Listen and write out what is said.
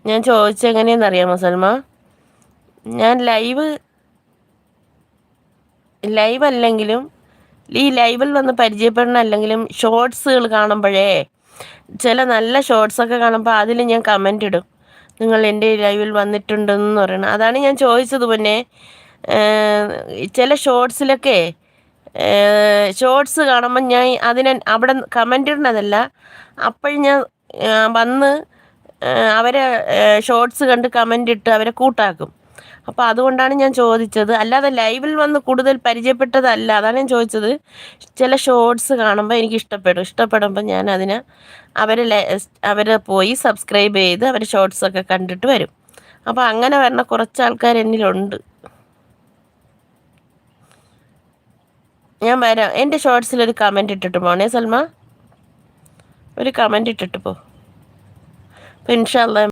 ഞാൻ ചോദിച്ചെങ്ങനെയെന്നറിയാമോ സൽമ? ഞാൻ ലൈവ് അല്ലെങ്കിലും ഈ ലൈവിൽ വന്ന് പരിചയപ്പെടണം, അല്ലെങ്കിലും ഷോർട്സുകൾ കാണുമ്പോഴേ ചില നല്ല ഷോർട്സൊക്കെ കാണുമ്പോൾ അതിൽ ഞാൻ കമൻ്റ് ഇടും, നിങ്ങൾ എൻ്റെ ലൈവിൽ വന്നിട്ടുണ്ടെന്ന് പറയണം. അതാണ് ഞാൻ ചോദിച്ചത്. പിന്നെ ചില ഷോർട്സിലൊക്കെ ഷോർട്സ് കാണുമ്പോൾ ഞാൻ അവിടെ കമൻ്റ് ഇടുന്നതല്ല, അപ്പോഴും ഞാൻ വന്ന് അവരെ ഷോർട്സ് കണ്ട് കമൻ്റ് ഇട്ട് അവരെ കൂട്ടാക്കും. അപ്പോൾ അതുകൊണ്ടാണ് ഞാൻ ചോദിച്ചത്, അല്ലാതെ ലൈവിൽ വന്ന് കൂടുതൽ പരിചയപ്പെട്ടതല്ല. അതാണ് ഞാൻ ചോദിച്ചത്. ചില ഷോർട്സ് കാണുമ്പോൾ എനിക്ക് ഇഷ്ടപ്പെടുമ്പോൾ ഞാൻ അവരെ പോയി സബ്സ്ക്രൈബ് ചെയ്ത് അവരെ ഷോർട്സൊക്കെ കണ്ടിട്ട് വരും. അപ്പോൾ അങ്ങനെ വരണ കുറച്ച് ആൾക്കാർ എന്നിലുണ്ട്. ഞാൻ വരാം. എൻ്റെ ഷോർട്സിലൊരു കമൻ്റ് ഇട്ടിട്ട് പോണേ സൽമ, ഒരു കമൻ്റ് ഇട്ടിട്ട് പോ. അപ്പോൾ ഇൻഷാ അല്ലാ